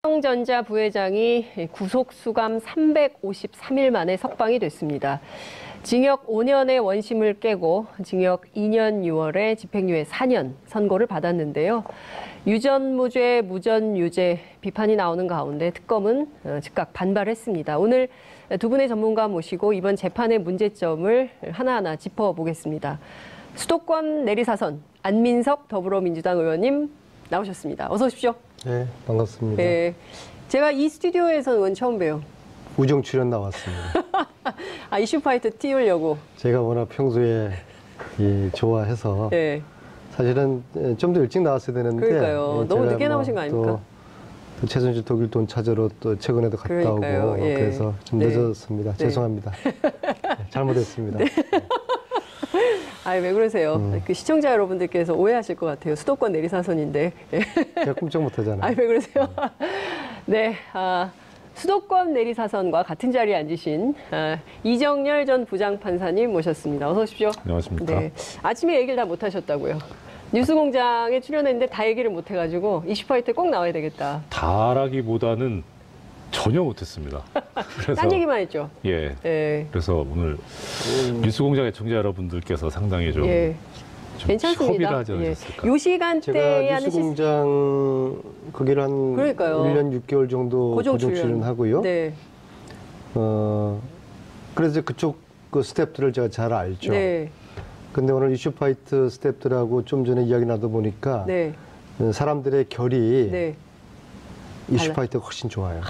삼성전자 부회장이 구속 수감 353일 만에 석방이 됐습니다. 징역 5년의 원심을 깨고 징역 2년 6월에 집행유예 4년 선고를 받았는데요. 유전무죄, 무전유죄 비판이 나오는 가운데 특검은 즉각 반발했습니다. 오늘 두 분의 전문가 모시고 이번 재판의 문제점을 하나하나 짚어보겠습니다. 수도권 내리사선 안민석 더불어민주당 의원님 나오셨습니다. 어서 오십시오. 네, 반갑습니다. 네, 제가 이 스튜디오에서 의원 처음 봬요. 우정 출연 나왔습니다. 아, 이슈파이터 띄우려고. 제가 워낙 평소에 좋아해서 네. 사실은 좀 더 일찍 나왔어야 되는데 그러니까요. 너무 늦게 나오신 거 아닙니까? 또 최순실 독일 돈 찾으러 또 최근에도 갔다 그러니까요. 오고 예. 그래서 좀 네. 늦었습니다. 네. 죄송합니다. 네, 잘못했습니다. 네. 아니, 왜 그러세요? 그 시청자 여러분들께서 오해하실 것 같아요. 수도권 내리사선인데. 제가 꿈쩍 못하잖아요. 아니, 왜 그러세요? 네, 수도권 내리사선과 같은 자리에 앉으신 이정열 전 부장판사님 모셨습니다. 어서 오십시오. 안녕하십니까. 네, 아침에 얘기를 다 못하셨다고요. 뉴스공장에 출연했는데 다 얘기를 못해가지고 이슈파이터에 꼭 나와야 되겠다. 다라기보다는 전혀 못했습니다. 그래서 딴 얘기만 했죠. 예. 네. 그래서 오늘 뉴스공장 애청자 여러분들께서 상당히 좀, 예. 좀 괜찮습니다. 협의를 하지 예. 않으셨을까. 요 시간대에 제가 하는 뉴스공장 거기를 한 그러니까요. 1년 6개월 정도 고정 고정 출연하고요. 네. 그래서 그쪽 그 스태프들을 제가 잘 알죠. 네. 근데 오늘 이슈파이트 스태프들하고 좀 전에 이야기 나눠 보니까 네. 사람들의 결이 네. 이슈파이트가 훨씬 좋아요.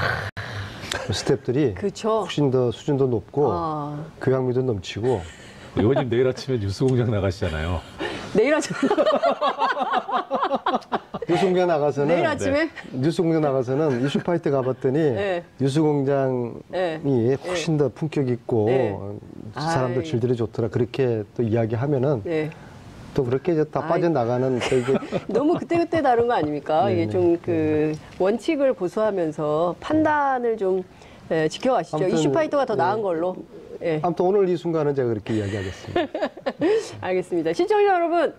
스태프들이 그렇죠. 훨씬 더 수준도 높고 교양미도 넘치고. 의원님 내일 아침에 뉴스공장 나가시잖아요. 내일 아침에? 뉴스공장 나가서는 내일 아침에? 뉴스공장 나가서는 이슈파이트 가봤더니 네. 뉴스공장이 네. 훨씬 더 품격 있고 네. 사람들 질들이 좋더라 그렇게 또 이야기하면은 네. 또 그렇게 이제 다 빠져나가는 또 이게 너무 그때그때 다른 거 아닙니까? 네네. 이게 좀 그 원칙을 고수하면서 판단을 좀 지켜가시죠. 아무튼, 이슈파이터가 더 나은 걸로. 예. 아무튼 오늘 이 순간은 제가 그렇게 이야기하겠습니다. 알겠습니다. 시청자 여러분,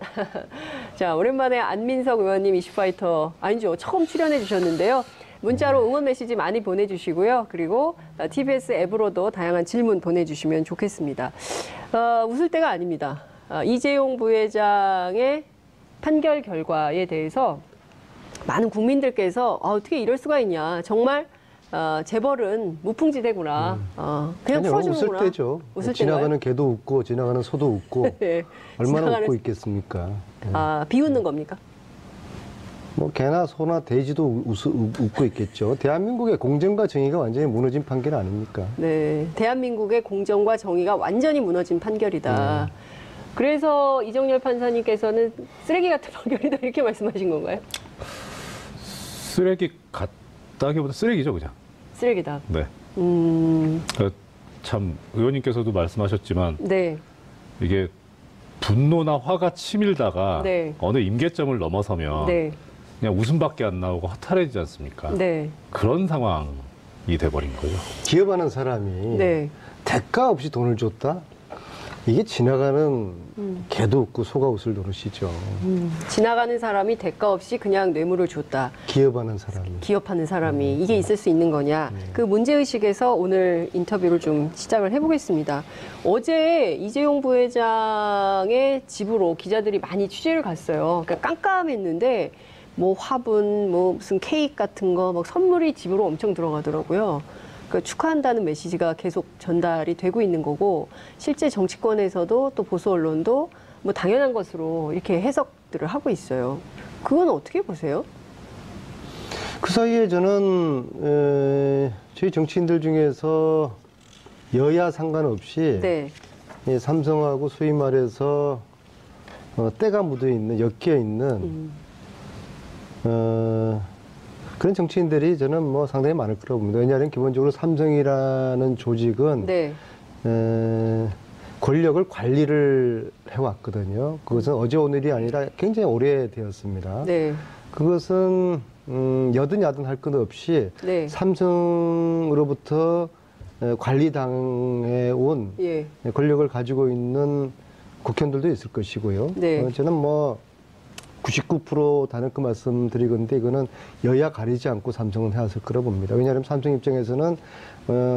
자 오랜만에 안민석 의원님 이슈파이터 아니죠 처음 출연해 주셨는데요. 문자로 응원 메시지 많이 보내주시고요. 그리고 TBS 앱으로도 다양한 질문 보내주시면 좋겠습니다. 웃을 때가 아닙니다. 이재용 부회장의 판결 결과에 대해서 많은 국민들께서 어떻게 이럴 수가 있냐. 정말 재벌은 무풍지대구나. 그냥 풀어주는구나. 웃을 때죠. 웃을 지나가는 때인가요? 개도 웃고 지나가는 소도 웃고 네. 얼마나 웃고 있겠습니까? 비웃는 겁니까? 뭐 개나 소나 돼지도 웃고 있겠죠. 대한민국의 공정과 정의가 완전히 무너진 판결 아닙니까? 네, 대한민국의 공정과 정의가 완전히 무너진 판결이다. 그래서 이정열 판사님께서는 쓰레기 같은 판결이다 이렇게 말씀하신 건가요? 쓰레기 같다기보다 쓰레기죠, 그냥. 쓰레기다. 네. 참 의원님께서도 말씀하셨지만 네. 이게 분노나 화가 치밀다가 네. 어느 임계점을 넘어서면 네. 그냥 웃음밖에 안 나오고 허탈해지지 않습니까? 네. 그런 상황이 돼버린 거죠. 기업하는 사람이 네. 대가 없이 돈을 줬다? 이게 지나가는 개도 웃고 소가 웃을 노릇이죠. 지나가는 사람이 대가 없이 그냥 뇌물을 줬다. 기업하는 사람이. 기업하는 사람이 이게 있을 수 있는 거냐. 그 문제의식에서 오늘 인터뷰를 좀 시작을 해보겠습니다. 어제 이재용 부회장의 집으로 기자들이 많이 취재를 갔어요. 그러니까 깜깜했는데 뭐 화분, 뭐 무슨 케이크 같은 거, 막 선물이 집으로 엄청 들어가더라고요. 그러니까 축하한다는 메시지가 계속 전달이 되고 있는 거고 실제 정치권에서도 또 보수 언론도 뭐 당연한 것으로 이렇게 해석들을 하고 있어요. 그건 어떻게 보세요? 그 사이에 저는 저희 정치인들 중에서 여야 상관없이 네. 이 삼성하고 소위 말해서 때가 묻어 있는 엮여 있는 그런 정치인들이 저는 뭐 상당히 많을 거라고 봅니다. 왜냐하면 기본적으로 삼성이라는 조직은 네. 권력을 관리를 해왔거든요. 그것은 어제 오늘이 아니라 굉장히 오래되었습니다. 네. 그것은 여든 야든 할 것 없이 네. 삼성으로부터 관리당해 온 예. 권력을 가지고 있는 국회의원들도 있을 것이고요. 네. 저는 뭐 99% 단언그 말씀드리건데 이거는 여야 가리지 않고 삼성은 해왔을 거라 봅니다. 왜냐하면 삼성 입장에서는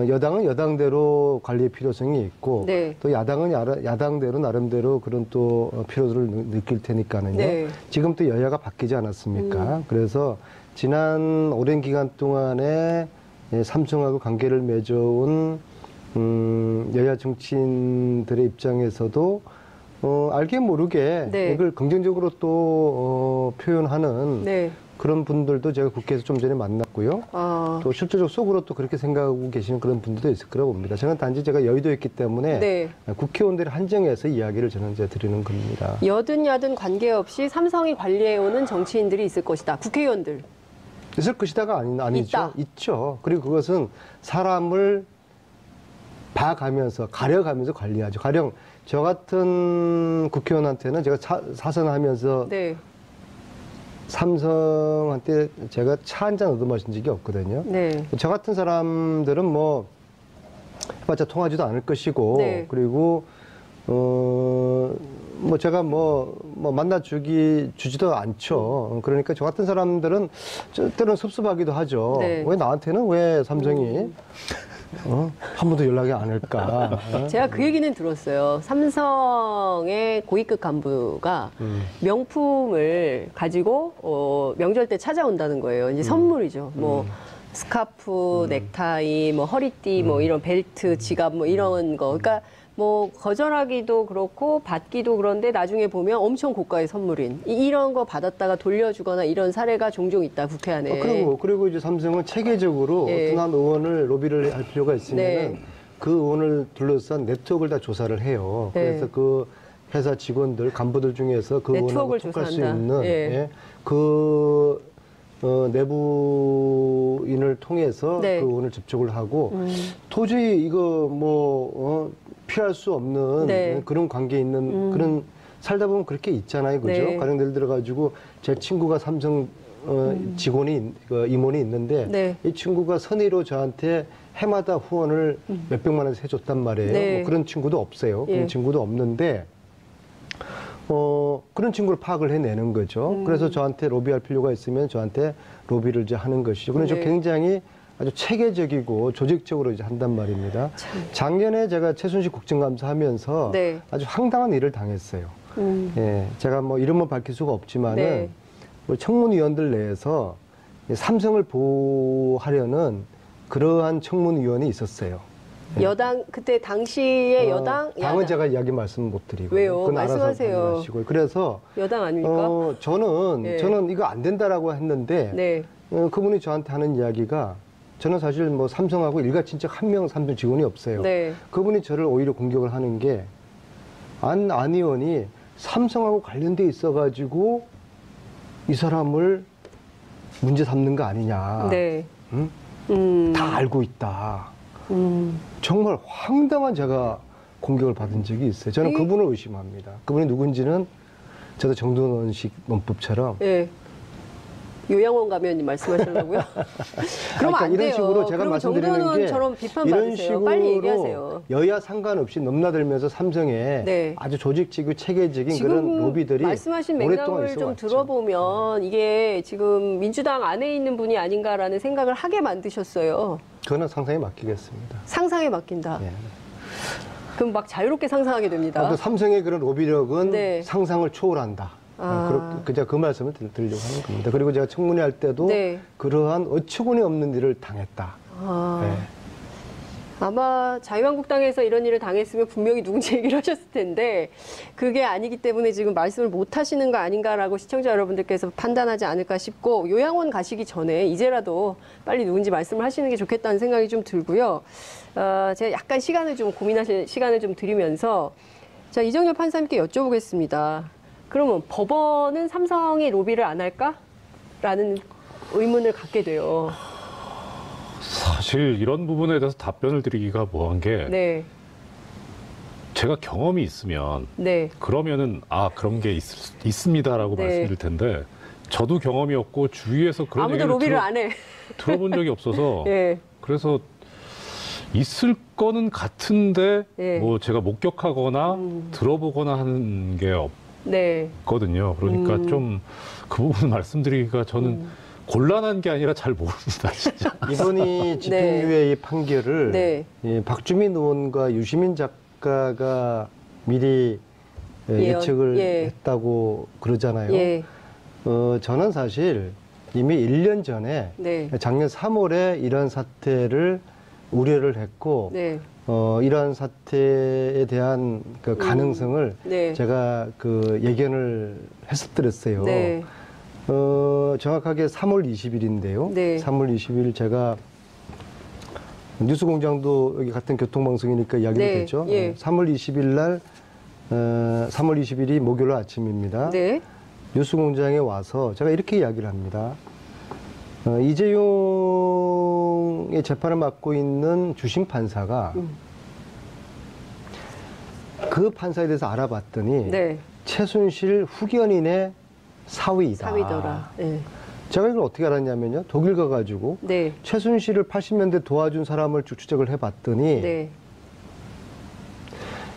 여당은 여당대로 관리의 필요성이 있고 네. 또 야당은 야당대로 나름대로 그런 또 필요를 느낄 테니까는요. 네. 지금 또 여야가 바뀌지 않았습니까? 그래서 지난 오랜 기간 동안에 삼성하고 관계를 맺어온 여야 정치인들의 입장에서도 알게 모르게 네. 이걸 긍정적으로 또 표현하는 네. 그런 분들도 제가 국회에서 좀 전에 만났고요. 아, 또 실질적으로 속으로 또 그렇게 생각하고 계시는 그런 분들도 있을 거라고 봅니다. 저는 단지 제가 여의도에 있기 때문에 네. 국회의원들이 한정해서 이야기를 저는 이제 드리는 겁니다. 여든 야든 관계없이 삼성이 관리해오는 정치인들이 있을 것이다. 국회의원들. 있을 것이다가 아니죠. 있다. 있죠. 그리고 그것은 사람을 봐가면서 가려가면서 관리하죠. 가령 저 같은 국회의원한테는 제가 사선하면서 네. 삼성한테 제가 차 한 잔 얻어 마신 적이 없거든요. 네. 저 같은 사람들은 뭐 해봤자 통하지도 않을 것이고 네. 그리고 뭐 제가 뭐 주지도 않죠. 그러니까 저 같은 사람들은 때로는 섭섭하기도 하죠. 네. 왜 나한테는 왜 삼성이 한 번도 연락이 안 할까? 제가 그 얘기는 들었어요. 삼성의 고위급 간부가 명품을 가지고 명절 때 찾아온다는 거예요. 이제 선물이죠. 뭐 스카프, 넥타이, 뭐 허리띠, 뭐 이런 벨트, 지갑, 뭐 이런 거. 그러니까 뭐 거절하기도 그렇고 받기도 그런데 나중에 보면 엄청 고가의 선물인 이런 거 받았다가 돌려주거나 이런 사례가 종종 있다 국회 안에. 그리고 이제 삼성은 체계적으로 예. 어떤 한 의원을 로비를 할 필요가 있으면 네. 그 의원을 둘러싼 네트워크를 다 조사를 해요. 네. 그래서 그 회사 직원들, 간부들 중에서 그 의원하고 네트워크를 톡할 수 조사한다. 있는 예. 예, 그 내부인을 통해서 네. 그 의원을 접촉을 하고 도저히 이거 피할 수 없는 네. 그런 관계에 있는 그런 살다 보면 그렇게 있잖아요. 그죠? 네. 가령 예를 들어가지고 제 친구가 삼성 임원이 있는데 네. 이 친구가 선의로 저한테 해마다 후원을 몇백만 원씩 해줬단 말이에요. 네. 뭐 그런 친구도 없어요. 예. 그런 친구도 없는데 그런 친구를 파악을 해내는 거죠. 그래서 저한테 로비할 필요가 있으면 저한테 로비를 이제 하는 것이죠. 그래서 네. 굉장히 아주 체계적이고 조직적으로 이제 한단 말입니다. 작년에 제가 최순실 국정감사 하면서 네. 아주 황당한 일을 당했어요. 예, 제가 뭐 이름은 밝힐 수가 없지만은 네. 우리 청문위원들 내에서 삼성을 보호하려는 그러한 청문위원이 있었어요. 여당 그때 당시에 여당 당은 야당. 제가 이야기 말씀 못 드리고 왜요? 그건 알아서 말씀하세요. 판단하시고요. 그래서 여당 아닙니까? 저는 이거 안 된다라고 했는데 네. 그분이 저한테 하는 이야기가 저는 사실 뭐 삼성하고 일가친척 한 명 삼성 직원이 없어요. 네. 그분이 저를 오히려 공격을 하는 게 안 의원이 삼성하고 관련돼 있어가지고 이 사람을 문제 삼는 거 아니냐. 네. 응? 다 알고 있다. 정말 황당한 제가 공격을 받은 적이 있어요. 저는 그분을 의심합니다. 그분이 누군지는 저도 정동원식 논법처럼 네. 요양원 가면 말씀하시려고요? 그러면 안 이런 돼요. 식으로 제가 그럼 말씀드리는 게 정동원처럼 비판 이런 받으세요. 식으로 빨리 얘기하세요. 여야 상관없이 넘나들면서 삼성에 네. 아주 조직적이고 체계적인 지금 그런 로비들이 말씀하신 오랫동안 맥락을 좀 있어왔죠. 들어보면 이게 지금 민주당 안에 있는 분이 아닌가라는 생각을 하게 만드셨어요. 그거는 상상에 맡기겠습니다. 상상에 맡긴다. 예. 그럼 막 자유롭게 상상하게 됩니다. 아무튼 삼성의 그런 로비력은 네. 상상을 초월한다. 아. 제가 그 말씀을 드리려고 하는 겁니다. 그리고 제가 청문회 할 때도 네. 그러한 어처구니 없는 일을 당했다. 아, 네. 아마 자유한국당에서 이런 일을 당했으면 분명히 누군지 얘기를 하셨을 텐데 그게 아니기 때문에 지금 말씀을 못 하시는 거 아닌가라고 시청자 여러분들께서 판단하지 않을까 싶고 요양원 가시기 전에 이제라도 빨리 누군지 말씀을 하시는 게 좋겠다는 생각이 좀 들고요. 제가 약간 시간을 좀 고민하실 시간을 좀 드리면서 자, 이정열 판사님께 여쭤보겠습니다. 그러면 법원은 삼성이 로비를 안 할까? 라는 의문을 갖게 돼요. 사실 이런 부분에 대해서 답변을 드리기가 뭐한 게 네. 제가 경험이 있으면 네. 그러면은 그런 게 있습니다라고 네. 말씀드릴 텐데 저도 경험이 없고 주위에서 그런 아무도 얘기를 로비를 안 해. 들어본 적이 없어서 예. 그래서 있을 거는 같은데 예. 뭐 제가 목격하거나 들어보거나 하는 게 네. 그러니까 좀 그 부분 말씀드리기가 저는 곤란한 게 아니라 잘 모릅니다, 진짜. 이번이 집행유예 이 판결을 네. 이 박주민 의원과 유시민 작가가 미리 예측을 예. 했다고 그러잖아요. 예. 저는 사실 이미 1년 전에 네. 작년 3월에 이런 사태를 우려를 했고 네. 이러한 사태에 대한 그 가능성을 네. 제가 그 예견을 했었더랬어요. 네. 정확하게 3월 20일인데요. 네. 3월 20일 제가 뉴스공장도 여기 같은 교통방송이니까 이야기를 네. 했죠. 예. 3월 20일 날 3월 20일이 목요일 아침입니다. 네. 뉴스공장에 와서 제가 이렇게 이야기를 합니다. 이재용의 재판을 맡고 있는 주심 판사가 그 판사에 대해서 알아봤더니 네. 최순실 후견인의 사위이다. 사위더라. 네. 제가 이걸 어떻게 알았냐면요. 독일 가가지고 네. 최순실을 80년대 도와준 사람을 쭉 추적을 해봤더니 네.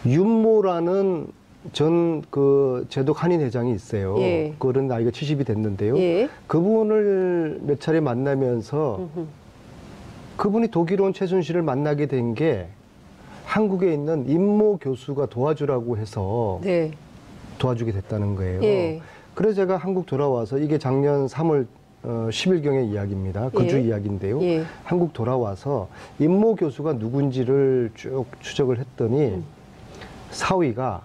윤모라는 전 그 제독 한인 회장이 있어요. 예. 그런 나이가 70이 됐는데요. 예. 그분을 몇 차례 만나면서 그분이 독일 온 최순실을 만나게 된 게 한국에 있는 임모 교수가 도와주라고 해서 네. 도와주게 됐다는 거예요. 예. 그래서 제가 한국 돌아와서 이게 작년 3월 10일경의 이야기입니다. 그 주 예. 이야기인데요. 예. 한국 돌아와서 임모 교수가 누군지를 쭉 추적을 했더니 사위가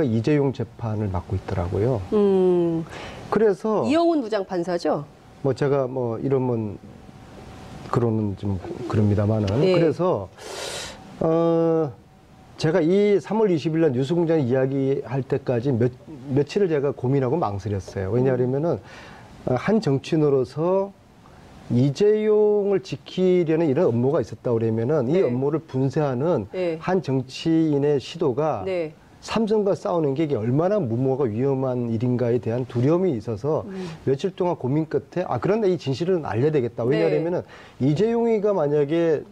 이재용 재판을 맡고 있더라고요. 그래서 이영훈 부장판사죠? 뭐 제가 뭐 이러면 그러는 좀 그럽니다만은 네. 그래서 제가 이 3월 20일 날 뉴스공장 이야기할 때까지 며칠을 제가 고민하고 망설였어요. 왜냐하면은 한 정치인으로서 이재용을 지키려는 이런 업무가 있었다 그러면은 네. 이 업무를 분쇄하는 네. 한 정치인의 시도가 네. 삼성과 싸우는 게 이게 얼마나 무모하고 위험한 일인가에 대한 두려움이 있어서 며칠 동안 고민 끝에 그런데 이 진실은 알려야 되겠다. 왜냐하면은 이재용이가 만약에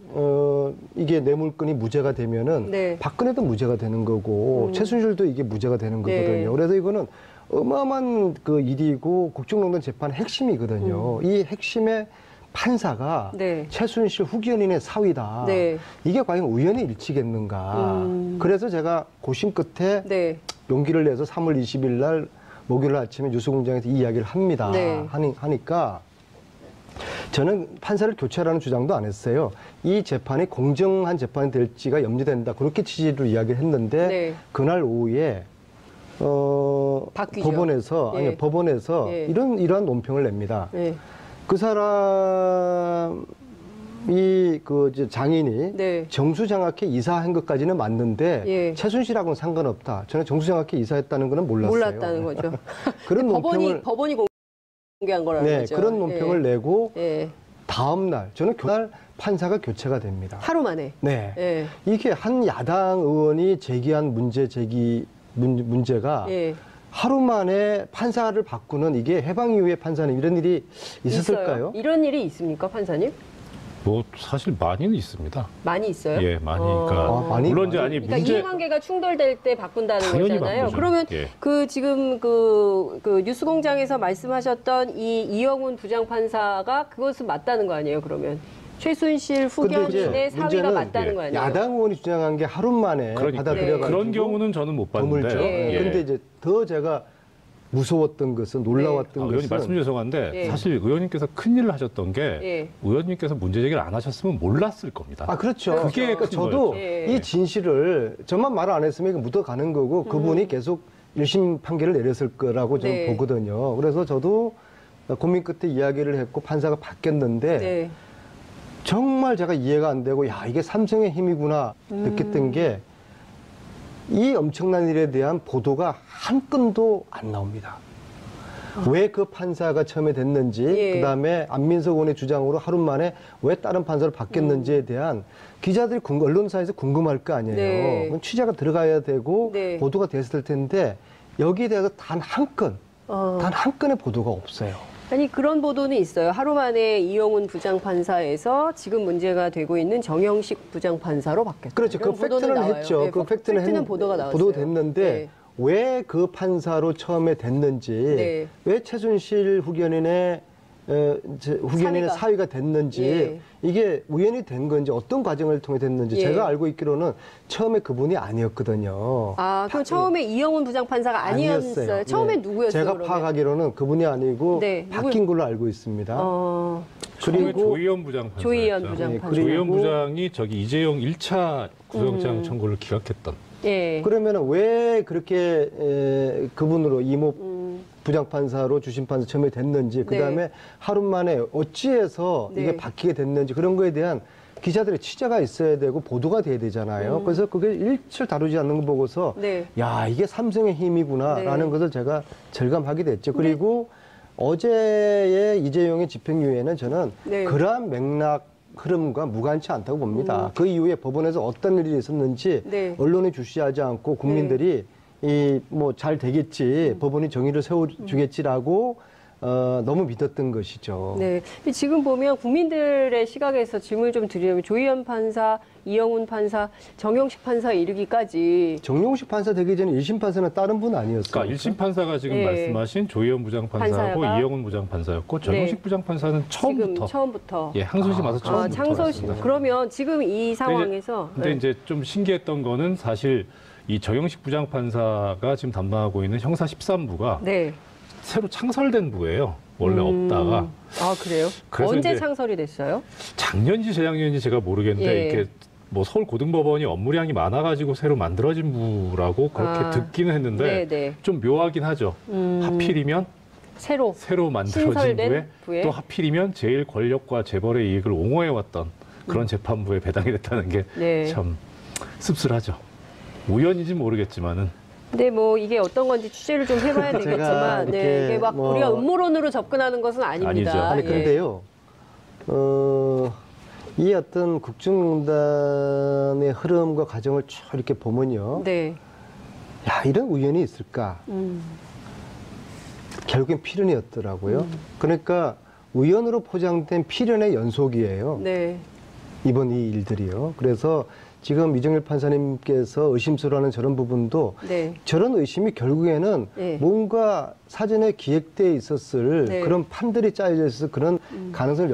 이게 뇌물건이 무죄가 되면은 네. 박근혜도 무죄가 되는 거고 최순실도 이게 무죄가 되는 거거든요. 네. 그래서 이거는 어마어마한 그 일이고 국정농단 재판 핵심이거든요. 이 핵심의 판사가 네. 최순실 후견인의 사위다. 네. 이게 과연 우연의 일치겠는가. 그래서 제가 고심 끝에 네. 용기를 내서 3월 20일 날 목요일 아침에 뉴스공장에서 이 이야기를 합니다. 네. 하니까 저는 판사를 교체하라는 주장도 안 했어요. 이 재판이 공정한 재판이 될지가 염려된다. 그렇게 취지로 이야기를 했는데 네. 그날 오후에 바뀌죠. 법원에서 예. 법원에서 예. 이러한 논평을 냅니다. 네. 그 사람이 그 이제 장인이 네. 정수장학회 이사한 것까지는 맞는데 예. 최순실하고는 상관없다. 저는 정수장학회 이사했다는 거는 몰랐어요. 몰랐다는 거죠. 그런 논평을 법원이 공개한 거라는 네, 거죠. 그런 논평을 예. 내고 예. 다음 날 저는 그날 판사가 교체가 됩니다. 하루 만에. 네. 예. 이게 한 야당 의원이 제기한 문제가 예. 하루 만에 판사를 바꾸는 이게 해방 이후에 판사는 이런 일이 있었을까요? 있어요. 이런 일이 있습니까, 판사님? 뭐 사실 많이는 있습니다. 많이 있어요? 예, 많이. 그러니까 많이? 물론 이제 아니 그러니까 문제 이해관계가 충돌될 때 바꾼다는 당연히 거잖아요. 바꾸죠. 그러면 예. 그 지금 그 뉴스공장에서 말씀하셨던 이 이영훈 부장판사가 그것은 맞다는 거 아니에요? 그러면 최순실 후견인의 사위가 맞다는 거 아니에요? 야당 의원이 주장한 게 하루 만에 그러니까요. 받아들여가지고 그런 경우는 저는 못 봤는데. 드물죠. 예. 근데 이제 더 제가 무서웠던 것은 놀라웠던 의원님 것은 말씀 죄송한데 예. 사실 의원님께서 큰 일을 하셨던 게 예. 의원님께서 문제 제기를 안 하셨으면 몰랐을 겁니다. 그렇죠. 그게 그러니까 큰 저도 거였죠. 예. 이 진실을 저만 말 안 했으면 이거 묻어가는 거고 그분이 계속 1심 판결을 내렸을 거라고 저는 네. 보거든요. 그래서 저도 고민 끝에 이야기를 했고 판사가 바뀌었는데 네. 정말 제가 이해가 안 되고 야 이게 삼성의 힘이구나 느꼈던 게 이 엄청난 일에 대한 보도가 한 건도 안 나옵니다. 왜 그 판사가 처음에 됐는지 예. 그다음에 안민석 의원의 주장으로 하루 만에 왜 다른 판사로 바뀌었는지에 대한 기자들이 언론사에서 궁금할 거 아니에요. 네. 그럼 취재가 들어가야 되고 네. 보도가 됐을 텐데 여기에 대해서 단 한 건, 단 한 건의 보도가 없어요. 아니 그런 보도는 있어요. 하루 만에 이영훈 부장판사에서 지금 문제가 되고 있는 정영식 부장판사로 바뀌었다. 그렇죠. 그 이런 보도는 팩트는 나와요. 했죠. 네, 그 팩트는 보도가 나왔어요. 보도됐는데 네. 왜 그 판사로 처음에 됐는지, 네. 왜 최순실 후견인의 사위가 됐는지, 예. 이게 우연히 된 건지 어떤 과정을 통해 됐는지 예. 제가 알고 있기로는 처음에 그분이 아니었거든요. 아, 그럼 처음에 이영훈 부장판사가 아니었어요? 처음엔 네. 누구였어요? 제가 그러면? 파악하기로는 그분이 아니고 네, 바뀐 걸로 알고 있습니다. 처음에 그리고 조희연 부장판사였죠. 조희연 부장판사. 조희연 부장이 저기 이재용 1차 구속영장 청구를 기각했던. 예. 그러면은 왜 그렇게 그분으로 이모 부장판사로 주심판사 처음에 됐는지, 그 다음에 하루 만에 어찌해서 네. 이게 바뀌게 됐는지 그런 거에 대한 기자들의 취재가 있어야 되고 보도가 돼야 되잖아요. 그래서 그게 일절 다루지 않는 거 보고서 네. 야, 이게 삼성의 힘이구나라는 네. 것을 제가 절감하게 됐죠. 그리고 어제의 이재용의 집행유예는 저는 네. 그러한 맥락 흐름과 무관치 않다고 봅니다. 그 이후에 법원에서 어떤 일이 있었는지 네. 언론에 주시하지 않고 국민들이 이 뭐 잘 되겠지, 법원이 정의를 세워주겠지라고 너무 믿었던 것이죠. 네. 근데 지금 보면 국민들의 시각에서 질문을 좀 드리려면 조희연 판사, 이영훈 판사, 정영식 판사 이르기까지 정용식 판사 되기 전에 1심 판사는 다른 분 아니었어요? 그러니까 1심 판사가 지금 예. 말씀하신 조희연 부장판사하고 판사가? 이영훈 부장판사였고 정영식 네. 부장판사는 처음부터 지금 처음부터. 예, 항소심 와서 처음부터 창소심. 그러면 지금 이 상황에서 근데 이제 좀 신기했던 거는 사실 이 정영식 부장판사가 지금 담당하고 있는 형사 13부가 네. 새로 창설된 부예요. 원래 없다가. 아, 그래요? 그래서 언제 이제 창설이 됐어요? 작년인지 재작년인지 제가 모르겠는데 예. 이렇게 뭐 서울고등법원이 업무량이 많아가지고 새로 만들어진 부라고 그렇게 듣기는 했는데 네. 좀 묘하긴 하죠. 하필이면 새로 만들어진 신설된 부에 또 하필이면 제일 권력과 재벌의 이익을 옹호해왔던 그런 재판부에 배당이 됐다는 게 네. 참 씁쓸하죠. 우연인지 모르겠지만은. 근데 뭐 이게 어떤 건지 취재를 좀 해봐야 되겠지만, 네, 이렇게 이게 막 뭐 우리가 음모론으로 접근하는 것은 아닙니다. 아니죠. 아니, 예. 그런데요, 이 어떤 국정농단의 흐름과 과정을 쭉 이렇게 보면요. 네. 야, 이런 우연이 있을까? 결국엔 필연이었더라고요. 그러니까 우연으로 포장된 필연의 연속이에요. 네. 이번 이 일들이요. 그래서 지금 이정일 판사님께서 의심스러워하는 저런 부분도 네. 저런 의심이 결국에는 네. 뭔가 사전에 기획되어 있었을 네. 그런 판들이 짜여져 있어서 그런 가능성을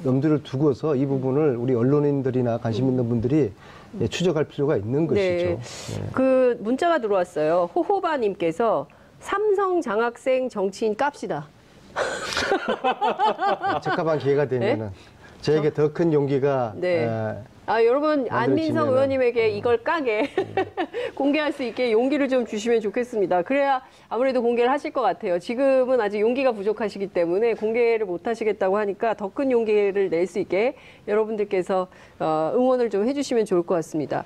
염두를 두고서 이 부분을 우리 언론인들이나 관심 있는 분들이 예, 추적할 필요가 있는 네. 것이죠. 예. 그 문자가 들어왔어요. 호호바님께서 삼성 장학생 정치인 깝시다. 적합한 기회가 되면은 저에게 더 큰 용기가 네. 아, 여러분, 안민석 만들어지면은- 의원님에게 이걸 까게 공개할 수 있게 용기를 좀 주시면 좋겠습니다. 그래야 아무래도 공개를 하실 것 같아요. 지금은 아직 용기가 부족하시기 때문에 공개를 못 하시겠다고 하니까 더 큰 용기를 낼 수 있게 여러분들께서 응원을 좀 해주시면 좋을 것 같습니다.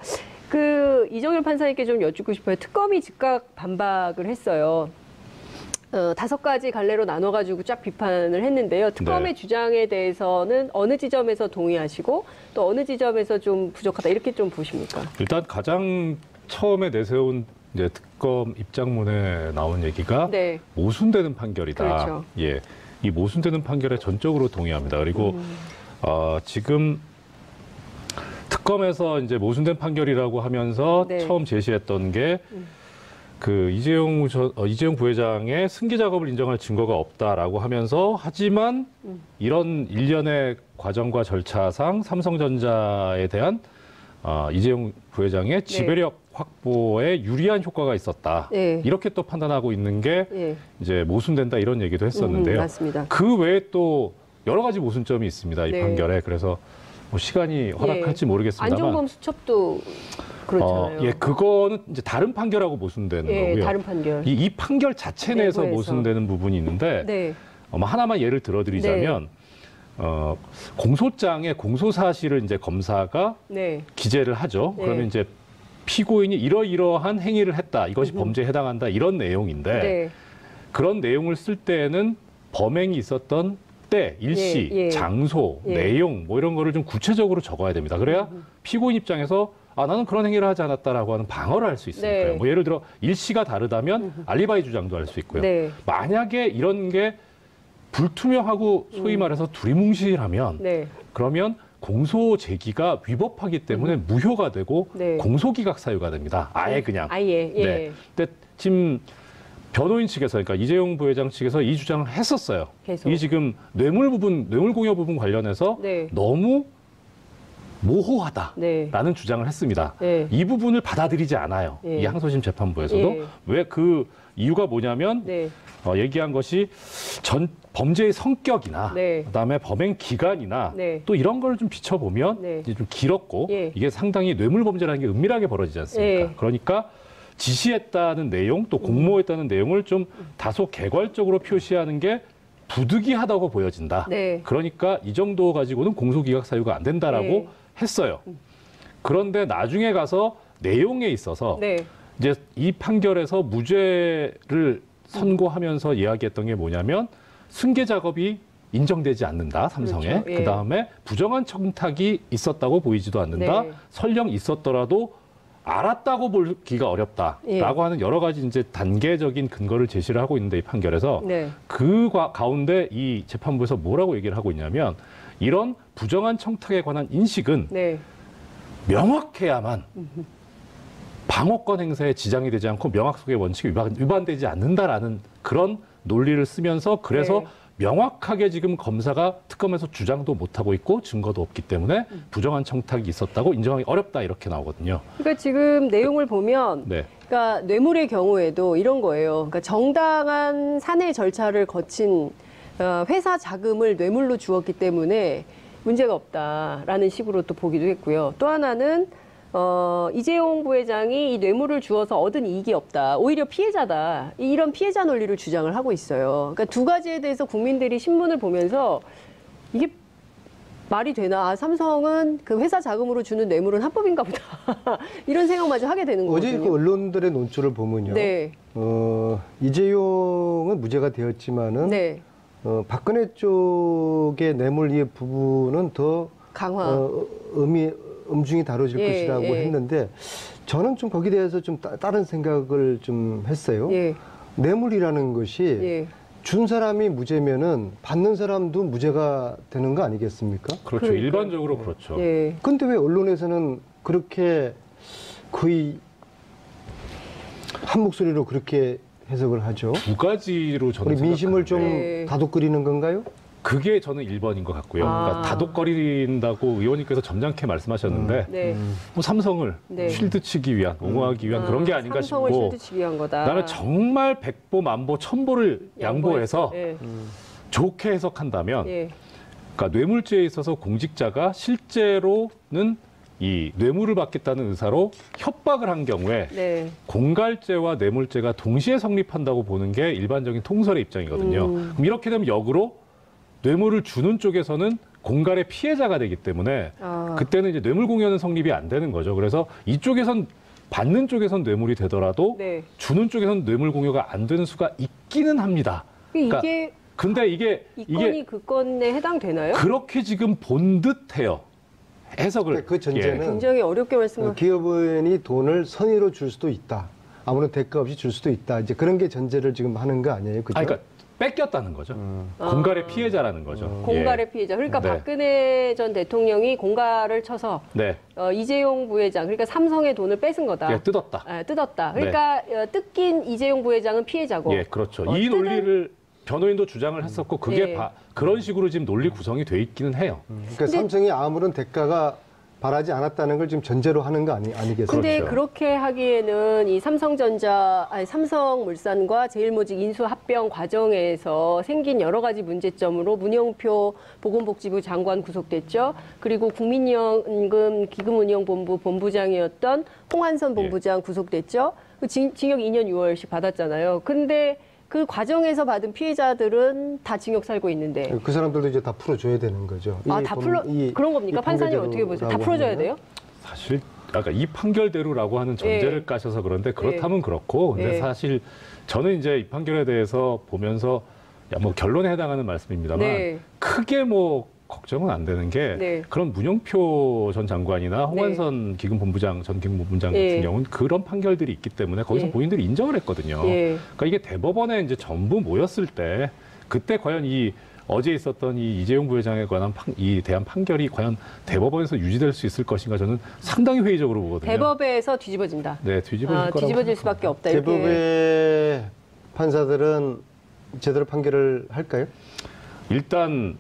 그 이정일 판사님께 좀 여쭙고 싶어요. 특검이 즉각 반박을 했어요. 5가지 갈래로 나눠가지고 쫙 비판을 했는데요. 특검의 네. 주장에 대해서는 어느 지점에서 동의하시고 또 어느 지점에서 좀 부족하다 이렇게 좀 보십니까? 일단 가장 처음에 내세운 이제 특검 입장문에 나온 얘기가 네. 모순되는 판결이다. 그렇죠. 예, 이 모순되는 판결에 전적으로 동의합니다. 그리고 지금 특검에서 이제 모순된 판결이라고 하면서 네. 처음 제시했던 게 그 이재용 부회장의 승계 작업을 인정할 증거가 없다라고 하면서 하지만 이런 일련의 과정과 절차상 삼성전자에 대한 이재용 부회장의 지배력 확보에 유리한 효과가 있었다. 네. 이렇게 또 판단하고 있는 게 예. 이제 모순된다 이런 얘기도 했었는데요. 맞습니다. 그 외에 또 여러 가지 모순점이 있습니다. 이 네. 판결에. 그래서 뭐 시간이 허락할지 모르겠습니다만. 안종범 수첩도 그렇잖아요. 예, 그거는 이제 다른 판결하고 모순되는 예, 거고요. 다른 판결. 이 판결 자체 내에서 내부에서. 모순되는 부분이 있는데 네. 하나만 예를 들어드리자면 공소장에 공소 사실을 이제 검사가 네. 기재를 하죠. 네. 그러면 이제 피고인이 이러이러한 행위를 했다. 이것이 범죄에 해당한다. 이런 내용인데 네. 그런 내용을 쓸 때에는 범행이 있었던 때, 일시, 예, 예. 장소, 예. 내용 뭐 이런 거를 좀 구체적으로 적어야 됩니다. 그래야 피고인 입장에서 나는 그런 행위를 하지 않았다라고 하는 방어를 할 수 있으니까요. 네. 뭐 예를 들어 일시가 다르다면 알리바이 주장도 할 수 있고요. 네. 만약에 이런 게 불투명하고 소위 말해서 두리뭉실하면 네. 그러면 공소 제기가 위법하기 때문에 무효가 되고 네. 공소기각 사유가 됩니다. 아예 그냥. 아예. 예. 네. 근데 지금 변호인 측에서 그러니까 이재용 부회장 측에서 이 주장을 했었어요. 계속. 이 지금 뇌물공여 부분 관련해서 네. 너무 모호하다라는 네. 주장을 했습니다. 네. 이 부분을 받아들이지 않아요. 예. 이 항소심 재판부에서도. 예. 왜 그 이유가 뭐냐면 네. 얘기한 것이 범죄의 성격이나 네. 그다음에 범행 기간이나 네. 또 이런 걸 좀 비춰보면 네. 이제 좀 길었고 예. 이게 상당히 뇌물 범죄라는 게 은밀하게 벌어지지 않습니까? 예. 그러니까 지시했다는 내용 또 공모했다는 내용을 좀 다소 개괄적으로 표시하는 게 부득이하다고 보여진다. 네. 그러니까 이 정도 가지고는 공소기각 사유가 안 된다라고 네. 했어요. 그런데 나중에 가서 내용에 있어서 네. 이제 이 판결에서 무죄를 선고하면서 이야기했던 게 뭐냐면 승계 작업이 인정되지 않는다, 삼성에. 그렇죠. 예. 그다음에 부정한 청탁이 있었다고 보이지도 않는다. 네. 설령 있었더라도 알았다고 보기가 어렵다라고 예. 하는 여러 가지 이제 단계적인 근거를 제시를 하고 있는데 이 판결에서 네. 그 가운데 이 재판부에서 뭐라고 얘기를 하고 있냐면 이런 부정한 청탁에 관한 인식은 네. 명확해야만 방어권 행사에 지장이 되지 않고 명확성의 원칙이 위반되지 않는다라는 그런 논리를 쓰면서 그래서 네. 명확하게 지금 검사가 특검에서 주장도 못하고 있고 증거도 없기 때문에 부정한 청탁이 있었다고 인정하기 어렵다 이렇게 나오거든요. 그러니까 지금 내용을 보면 네. 그러니까 뇌물의 경우에도 이런 거예요. 그러니까 정당한 사내 절차를 거친 회사 자금을 뇌물로 주었기 때문에 문제가 없다라는 식으로 또 보기도 했고요. 또 하나는 이재용 부회장이 이 뇌물을 주어서 얻은 이익이 없다. 오히려 피해자다. 이런 피해자 논리를 주장을 하고 있어요. 그러니까 두 가지에 대해서 국민들이 신문을 보면서 이게 말이 되나? 아, 삼성은 그 회사 자금으로 주는 뇌물은 합법인가 보다. 이런 생각마저 하게 되는 어제 거거든요. 그 언론들의 논조를 보면요. 네. 이재용은 무죄가 되었지만은 네. 박근혜 쪽의 뇌물 이의 부분은 더 강화. 엄중히 다뤄질 예, 것이라고 예. 했는데 저는 좀 거기에 대해서 좀 다른 생각을 좀 했어요. 예. 뇌물이라는 것이 예. 준 사람이 무죄면은 받는 사람도 무죄가 되는 거 아니겠습니까? 그렇죠. 그러니까요. 일반적으로 그렇죠. 예. 근데 왜 언론에서는 그렇게 거의 한 목소리로 그렇게 해석을 하죠? 두 가지로 저는 우리 민심을 좀 네. 다독거리는 건가요? 그게 저는 1번인 것 같고요. 아. 그러니까 다독거린다고 의원님께서 점잖게 말씀하셨는데 네. 뭐 삼성을 네. 쉴드치기 위한, 옹호하기 위한 그런 게 아닌가 삼성을 싶고 실드치기 위한 거다. 나는 정말 백보, 만보, 천보를 양보해서 예. 좋게 해석한다면 예. 그러니까 뇌물죄에 있어서 공직자가 실제로는 이 뇌물을 받겠다는 의사로 협박을 한 경우에 네. 공갈죄와 뇌물죄가 동시에 성립한다고 보는 게 일반적인 통설의 입장이거든요. 그럼 이렇게 되면 역으로 뇌물을 주는 쪽에서는 공갈의 피해자가 되기 때문에 아. 그때는 이제 뇌물 공여는 성립이 안 되는 거죠. 그래서 이쪽에선 받는 쪽에선 뇌물이 되더라도 네. 주는 쪽에선 뇌물 공여가 안 되는 수가 있기는 합니다. 그러니까 이게 근데 이게 이 건이 그 건에 해당되나요? 그렇게 지금 본 듯해요. 해석을 그 전제는 굉장히 어렵게 말씀을. 기업인이 돈을 선의로 줄 수도 있다. 아무런 대가 없이 줄 수도 있다. 이제 그런 게 전제를 지금 하는 거 아니에요? 그죠? 그러니까 뺏겼다는 거죠. 공갈의 피해자라는 거죠. 공갈의 피해자. 그러니까 네. 박근혜 전 대통령이 공갈을 쳐서 네. 이재용 부회장, 그러니까 삼성의 돈을 뺏은 거다. 예, 뜯었다. 뜯었다. 그러니까 뜯긴 이재용 부회장은 피해자고. 예, 그렇죠. 이 논리를 변호인도 주장을 했었고 그게 예. 그런 식으로 지금 논리 구성이 돼 있기는 해요. 그러니까 삼성이 아무런 대가가 바라지 않았다는 걸 지금 전제로 하는 거 아니겠습니까? 근데 그렇죠. 그렇게 하기에는 이 삼성물산과 제일모직 인수 합병 과정에서 생긴 여러 가지 문제점으로 문영표 보건복지부 장관 구속됐죠. 그리고 국민연금 기금운용본부 본부장이었던 홍한선 본부장 구속됐죠. 그 징역 2년 6월씩 받았잖아요. 근데 그 과정에서 받은 피해자들은 다 징역 살고 있는데. 그 사람들도 이제 다 풀어줘야 되는 거죠. 다 그런 겁니까? 판사님 어떻게 보세요? 다 풀어줘야 돼요? 사실 아까 이 판결대로라고 하는 전제를 예. 까셔서 그런데 그렇다면 그렇고 근데 예. 사실 저는 이제 이 판결에 대해서 보면서 뭐 결론에 해당하는 말씀입니다만 네. 크게 뭐 걱정은 안 되는 게 네. 그런 문영표 전 장관이나 홍한선 기금본부장 전 기금본부장 예. 같은 경우는 그런 판결들이 있기 때문에 거기서 예. 본인들이 인정을 했거든요. 예. 그러니까 이게 대법원에 이제 전부 모였을 때 그때 과연 이 어제 있었던 이 이재용 부회장에 관한 이 대한 판결이 과연 대법원에서 유지될 수 있을 것인가 저는 상당히 회의적으로 보거든요. 대법에서 뒤집어진다. 네, 뒤집어질 거라고 뒤집어질 수밖에 없다. 이렇게. 대법의 판사들은 제대로 판결을 할까요? 일단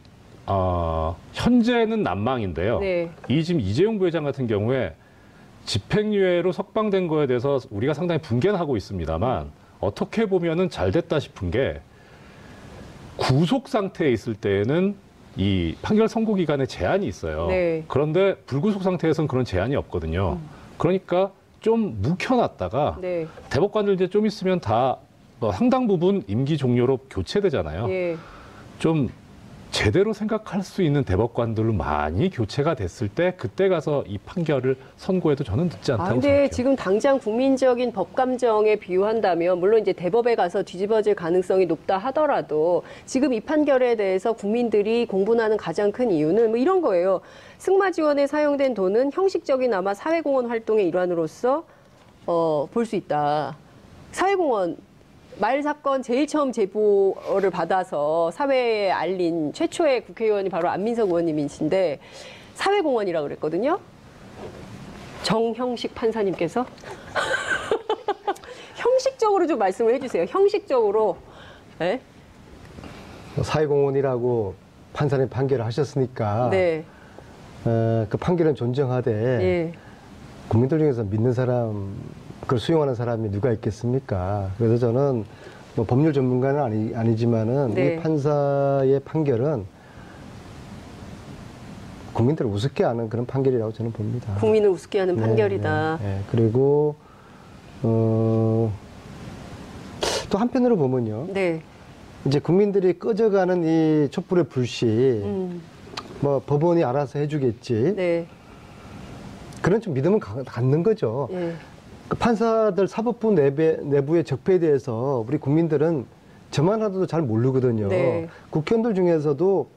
현재는 난망인데요. 네. 이 지금 이재용 부회장 같은 경우에 집행유예로 석방된 거에 대해서 우리가 상당히 분개는 하고 있습니다만 어떻게 보면은 잘 됐다 싶은 게 구속 상태에 있을 때에는 이 판결 선고 기간에 제한이 있어요. 네. 그런데 불구속 상태에서는 그런 제한이 없거든요. 그러니까 좀 묵혀놨다가 네. 대법관들 이제 좀 있으면 다 상당 부분 임기 종료로 교체되잖아요. 예. 좀 제대로 생각할 수 있는 대법관들로 많이 교체가 됐을 때 그때 가서 이 판결을 선고해도 저는 늦지 않다고 근데 생각해요. 지금 당장 국민적인 법 감정에 비유한다면 물론 이제 대법에 가서 뒤집어질 가능성이 높다 하더라도 지금 이 판결에 대해서 국민들이 공분하는 가장 큰 이유는 뭐 이런 거예요. 승마 지원에 사용된 돈은 형식적이나마 사회공헌 활동의 일환으로서 볼 수 있다. 사회공헌 말 사건 제일 처음 제보를 받아서 사회에 알린 최초의 국회의원이 바로 안민석 의원님이신데 사회공헌이라고 그랬거든요. 정형식 판사님께서 형식적으로 좀 말씀을 해주세요. 형식적으로. 네? 사회공헌이라고 판사님 판결을 하셨으니까 네. 그 판결은 존중하되 예. 국민들 중에서 믿는 사람, 그걸 수용하는 사람이 누가 있겠습니까? 그래서 저는 뭐 법률 전문가는 아니지만은 네. 이 판사의 판결은 국민들을 우습게 하는 그런 판결이라고 저는 봅니다. 국민을 우습게 하는 네, 판결이다. 네, 네. 그리고 또 한편으로 보면요. 네. 이제 국민들이 꺼져가는 이 촛불의 불씨, 뭐 법원이 알아서 해주겠지. 네. 그런 좀 믿음은 갖는 거죠. 예. 그 판사들 사법부 내부의 적폐에 대해서 우리 국민들은 저만 하도 잘 모르거든요. 네. 국회의원들 중에서도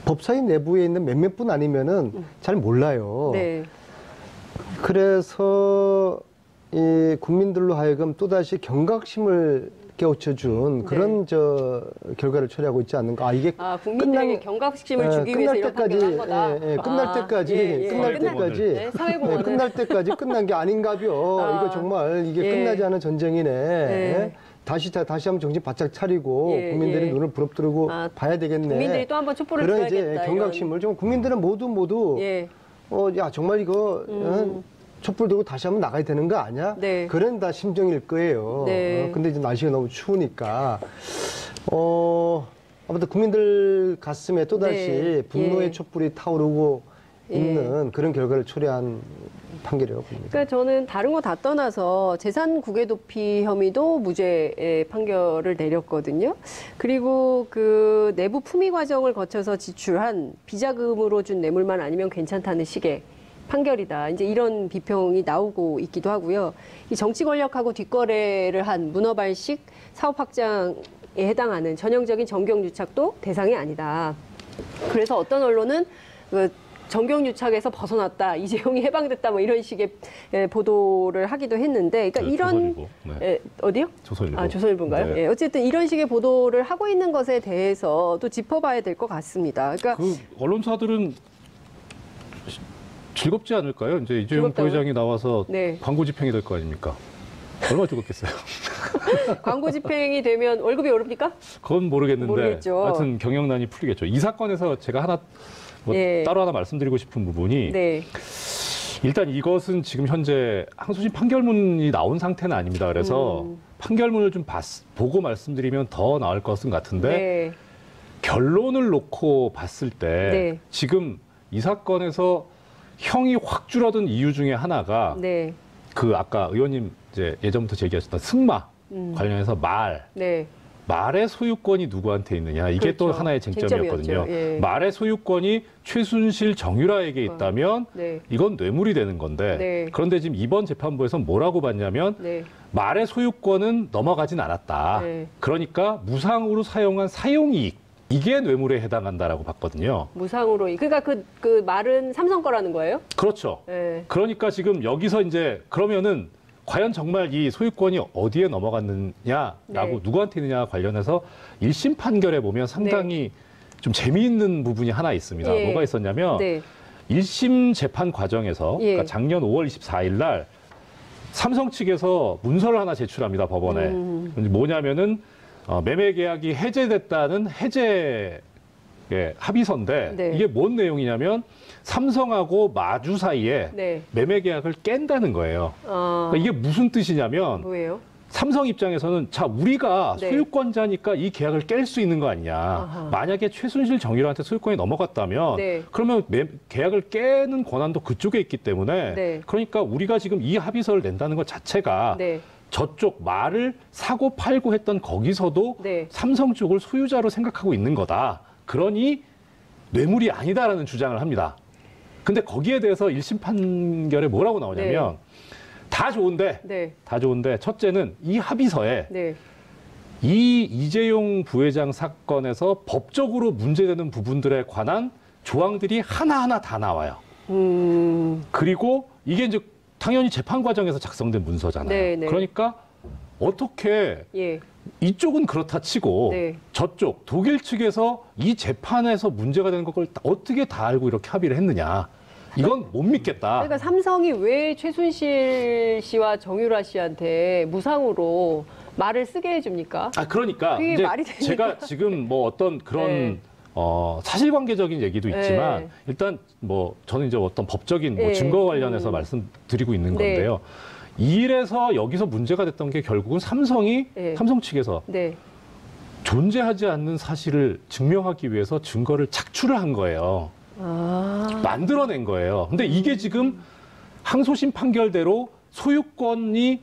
법사위 내부에 있는 몇몇 분 아니면은 잘 몰라요. 네. 그래서 이 국민들로 하여금 또다시 경각심을 깨우쳐준 그런 결과를 초래하고 있지 않는가. 이게 국민들에게 경각심을 주기 위해서 이런 판결을 한 거다. 끝날 때까지 네, 사회공헌을. 끝날 때까지 끝난 게 아닌가벼. 이거 정말 이게 끝나지 않은 전쟁이네. 예. 다시 한번 정신 바짝 차리고 국민들이 눈을 부릅뜨고 봐야 되겠네. 국민들이 또 한번 촛불을 그런 들어야겠다. 이제 경각심을 좀 국민들은 모두 야 정말 이거 촛불 들고 다시 한번 나가야 되는 거 아니야? 네. 그런 다 심정일 거예요. 네. 근데 이제 날씨가 너무 추우니까 아무튼 국민들 가슴에 또다시 분노의 촛불이 타오르고 있는 그런 결과를 초래한 판결이라고 봅니다. 그러니까 저는 다른 거 다 떠나서 재산 국외 도피 혐의도 무죄의 판결을 내렸거든요. 그리고 그 내부 품위 과정을 거쳐서 지출한 비자금으로 준 뇌물만 아니면 괜찮다는 식의 판결이다. 이제 이런 비평이 나오고 있기도 하고요. 이 정치 권력하고 뒷거래를 한 문어발식 사업 확장에 해당하는 전형적인 정경유착도 대상이 아니다. 그래서 어떤 언론은 그 정경유착에서 벗어났다, 이재용이 해방됐다, 뭐 이런 식의 보도를 하기도 했는데, 그러니까 이런 조선일보. 어디요? 조선일보. 조선일보인가요? 네. 어쨌든 이런 식의 보도를 하고 있는 것에 대해서 또 짚어봐야 될 것 같습니다. 그러니까 그 언론사들은 즐겁지 않을까요? 이제 이재용 부회장이 나와서 광고 집행이 될 거 아닙니까? 얼마나 즐겁겠어요. 광고 집행이 되면 월급이 오릅니까? 그건 모르겠는데 모르겠죠. 하여튼 경영난이 풀리겠죠. 이 사건에서 제가 따로 하나 말씀드리고 싶은 부분이 일단 이것은 지금 현재 항소심 판결문이 나온 상태는 아닙니다. 그래서 판결문을 좀 보고 말씀드리면 더 나을 것은 같은데 결론을 놓고 봤을 때 지금 이 사건에서 형이 확 줄어든 이유 중에 하나가 그 아까 의원님 이제 예전부터 제기하셨던 승마 관련해서 말의 소유권이 누구한테 있느냐 이게 그렇죠. 또 하나의 쟁점이었거든요. 말의 소유권이 최순실 정유라에게 있다면 이건 뇌물이 되는 건데 그런데 지금 이번 재판부에서 뭐라고 봤냐면 말의 소유권은 넘어가진 않았다. 그러니까 무상으로 사용한 사용이익 이게 뇌물에 해당한다라고 봤거든요. 무상으로. 그러니까 그 말은 삼성 거라는 거예요? 그렇죠. 그러니까 지금 여기서 이제 그러면은 과연 정말 이 소유권이 어디에 넘어갔느냐라고 네. 누구한테 있느냐 관련해서 1심 판결에 보면 상당히 좀 재미있는 부분이 하나 있습니다. 예. 뭐가 있었냐면 네. 1심 재판 과정에서 예. 그러니까 작년 5월 24일 날 삼성 측에서 문서를 하나 제출합니다, 법원에. 뭐냐면은 매매 계약이 해제됐다는 해제 합의서인데 네. 이게 뭔 내용이냐면 삼성하고 마주 사이에 네. 매매 계약을 깬다는 거예요. 어, 그러니까 이게 무슨 뜻이냐면 뭐예요? 삼성 입장에서는 자 우리가 네. 소유권자니까 이 계약을 깰 수 있는 거 아니냐. 아하. 만약에 최순실 정유라한테 소유권이 넘어갔다면 네. 그러면 계약을 깨는 권한도 그쪽에 있기 때문에 네. 그러니까 우리가 지금 이 합의서를 낸다는 것 자체가 네. 저쪽 말을 사고 팔고 했던 거기서도 네. 삼성 쪽을 소유자로 생각하고 있는 거다. 그러니 뇌물이 아니다라는 주장을 합니다. 근데 거기에 대해서 1심 판결에 뭐라고 나오냐면 다 좋은데 네. 다 좋은데 첫째는 이 합의서에 네. 이 이재용 부회장 사건에서 법적으로 문제되는 부분들에 관한 조항들이 하나하나 다 나와요. 그리고 이게 이제 당연히 재판 과정에서 작성된 문서잖아요. 네, 네. 그러니까 어떻게 예. 이쪽은 그렇다 치고 네. 저쪽 독일 측에서 이 재판에서 문제가 되는 걸 어떻게 다 알고 이렇게 합의를 했느냐. 이건 못 믿겠다. 그러니까 삼성이 왜 최순실 씨와 정유라 씨한테 무상으로 말을 쓰게 해줍니까? 아, 그러니까 그게 이제 말이 됩니까? 제가 지금 뭐 어떤 그런 네. 사실관계적인 얘기도 있지만 네. 일단 뭐 저는 이제 어떤 법적인 뭐 네. 증거 관련해서 말씀드리고 있는 네. 건데요. 이래서 여기서 문제가 됐던 게 결국은 삼성이 네. 삼성 측에서 네. 존재하지 않는 사실을 증명하기 위해서 증거를 착출을 한 거예요. 아. 만들어낸 거예요. 근데 이게 지금 항소심 판결대로 소유권이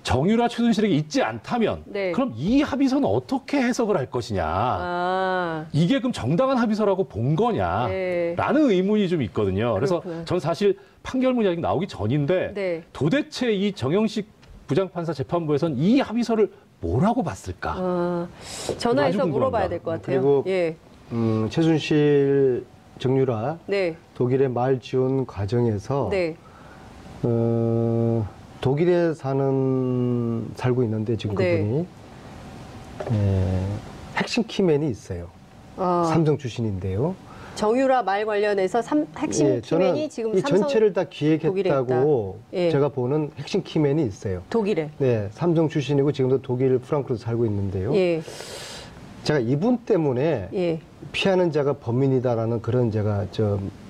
정유라 최순실에게 있지 않다면 네. 그럼 이 합의서는 어떻게 해석을 할 것이냐. 아. 이게 그럼 정당한 합의서라고 본 거냐. 네. 라는 의문이 좀 있거든요. 그래서 그렇구나. 전 사실 판결문이 아직 나오기 전인데 네. 도대체 이 정영식 부장판사 재판부에서는 이 합의서를 뭐라고 봤을까? 아. 전화해서 아주 물어봐야 궁금합니다. 될 것 같아요. 그리고 예. 최순실 정유라 네. 독일에 말 지운 과정에서 네. 독일에 살고 있는데 지금 네. 그분이 핵심 키맨이 있어요. 아. 삼성 출신인데요. 정유라 말 관련해서 핵심 예, 저는 키맨이 지금 이 삼성 전체를 다 독일에 기획했다고 있다. 예. 제가 보는 핵심 키맨이 있어요. 독일에. 네, 삼성 출신이고 지금도 독일 프랑크푸르트 살고 있는데요. 예. 제가 이분 때문에 예. 피하는 자가 범인이다라는 그런 제가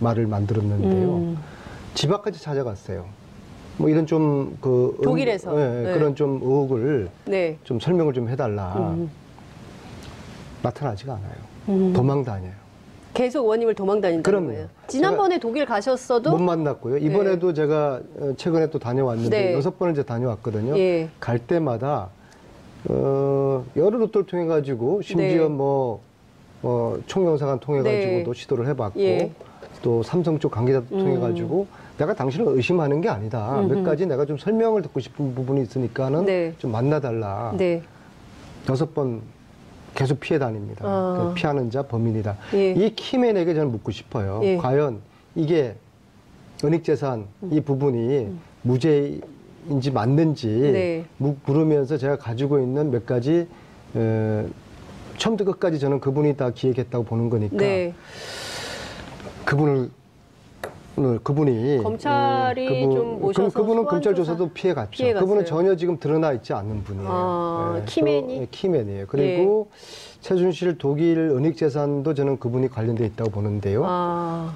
말을 만들었는데요. 집 앞까지 찾아갔어요. 뭐 이런 좀 독일에서? 네. 그런 좀 의혹을 네. 좀 설명을 좀 해달라. 나타나지가 않아요. 도망 다녀요. 계속 의원님을 도망다닌다는 그럼요. 거예요. 지난번에 독일 가셨어도 못 만났고요. 이번에도 제가 최근에 또 다녀왔는데 네. 6번을 이제 다녀왔거든요. 예. 갈 때마다 여러 루트를 통해 가지고 심지어 네. 총영사관 통해 네. 가지고도 시도를 해봤고 예. 또 삼성 쪽 관계자도 통해 가지고 내가 당신을 의심하는 게 아니다. 몇 가지 내가 좀 설명을 듣고 싶은 부분이 있으니까는 네. 좀 만나달라. 네. 6번 계속 피해 다닙니다. 아. 그러니까 피하는 자 범인이다. 예. 이 키맨에게 저는 묻고 싶어요. 예. 과연 이게 은닉재산 이 부분이 무죄인지 맞는지 네. 물으면서 제가 가지고 있는 몇 가지 처음부터 끝까지 저는 그분이 다 기획했다고 보는 거니까 네. 그분이 검찰이 좀 모셔서 그분은 소환 검찰 조사 조사도 피해갔죠. 피해갔어요. 그분은 전혀 지금 드러나 있지 않는 분이에요. 아, 키맨이? 키맨이에요. 그리고 최순실 독일 은닉재산도 저는 그분이 관련돼 있다고 보는데요. 아.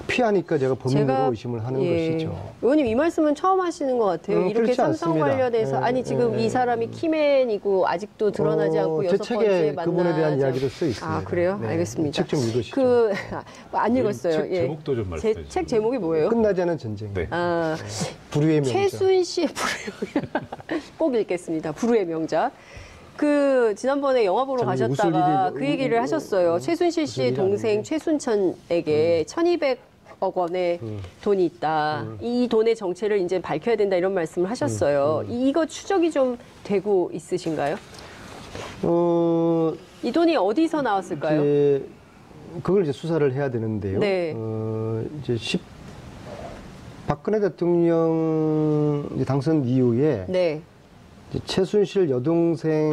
피하니까 제가 범인으로 의심을 하는 것이죠. 의원님 이 말씀은 처음 하시는 것 같아요. 이렇게 그렇지 삼성 않습니다. 관련해서 아니 지금 이 사람이 키맨이고 아직도 드러나지 않고 제 6번째 책에 만나자. 그분에 대한 이야기도 써 있습니다. 아 그래요? 네. 알겠습니다. 책 좀 읽으시죠. 안 읽었어요. 책 제목도 좀 말씀해 주세요. 책 제목이 뭐예요? 끝나지 않은 전쟁. 네. 아, 불후의 명작. 최순실 불후의 꼭 읽겠습니다. 불후의 명작. 지난번에 영화 보러 참, 가셨다가 웃을 그 얘기를 하셨어요. 최순실 씨의 일이 동생 아닌데. 최순천에게 1,200억 원의 돈이 있다. 이 돈의 정체를 이제 밝혀야 된다 이런 말씀을 하셨어요. 이거 추적이 좀 되고 있으신가요? 이 돈이 어디서 나왔을까요? 그걸 이제 수사를 해야 되는데요. 네. 이제 박근혜 대통령 이제 당선 이후에 네. 이제 최순실 여동생이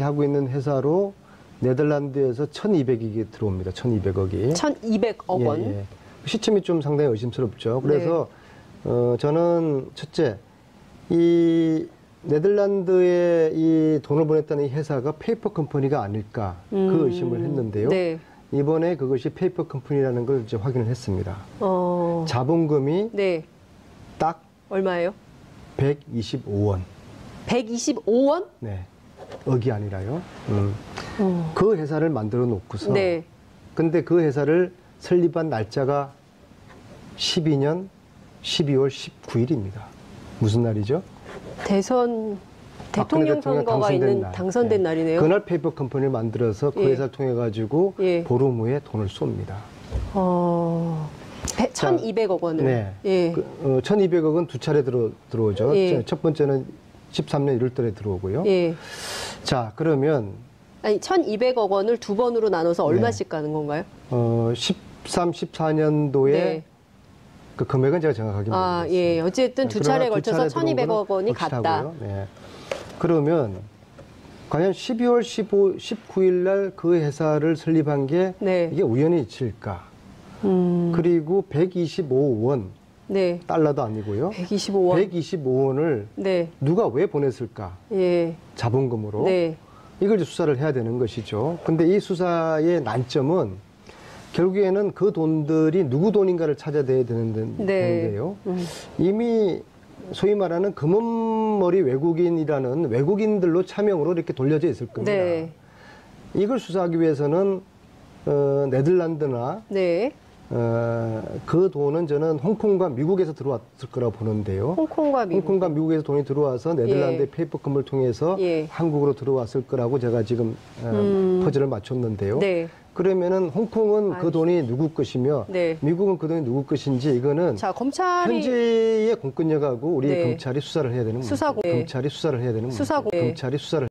하고 있는 회사로 네덜란드에서 1,200억이 들어옵니다. 1,200억이. 1,200억 원. 예, 예. 시점이 좀 상당히 의심스럽죠. 그래서 저는 첫째, 이 네덜란드에 이 돈을 보냈다는 이 회사가 페이퍼 컴퍼니가 아닐까 그 의심을 했는데요. 네. 이번에 그것이 페이퍼 컴퍼니라는 걸 이제 확인을 했습니다. 자본금이 네. 딱 얼마예요? 125원. 125원? 네. 억이 아니라요. 그 회사를 만들어 놓고서. 네. 근데 그 회사를 설립한 날짜가 12년 12월 19일입니다. 무슨 날이죠? 대선 박근혜 대통령 선거가 있는 날. 당선된 네. 날이네요. 그날 페이퍼 컴퍼니를 만들어서 그 예. 회사를 통해 가지고 예. 보름 후에 돈을 쏩니다. 1,200억 원을. 네. 예. 1,200억은 두 차례 들어오죠. 예. 첫 번째는 13년 1월 달에 들어오고요. 예. 자, 그러면 아니 1,200억 원을 두 번으로 나눠서 얼마씩 가는 건가요? 13, 14년도에 네. 그 금액은 제가 정확하게 아, 모르겠습니다. 예. 어쨌든 두 차례에 걸쳐서 1,200억 원이 갔다. 네. 그러면 과연 12월 19일 날 그 회사를 설립한 게 네. 이게 우연히 이칠까? 그리고 125원 네. 달러도 아니고요. 125원. 125원을 네. 누가 왜 보냈을까? 예. 자본금으로. 네. 이걸 이제 수사를 해야 되는 것이죠. 근데 이 수사의 난점은 결국에는 그 돈들이 누구 돈인가를 찾아야 되는데요. 이미 소위 말하는 금은머리 외국인이라는 외국인들로 차명으로 이렇게 돌려져 있을 겁니다. 네. 이걸 수사하기 위해서는 네덜란드나 네. 그 돈은 저는 홍콩과 미국에서 들어왔을 거라고 보는데요. 홍콩과 미국. 홍콩과 미국에서 돈이 들어와서 네덜란드의 예. 페이퍼컴을 통해서 예. 한국으로 들어왔을 거라고 제가 지금 퍼즐을 맞췄는데요. 네. 그러면은 홍콩은 그 알겠습니다. 돈이 누구 것이며 네. 미국은 그 돈이 누구 것인지 이거는 자, 검찰이 현재의 공권력하고 우리 네. 검찰이 수사를 해야 되는 수사고- 문제죠. 검찰이 수사를 해야 되는 수사고- 문제죠. 검찰이 수사를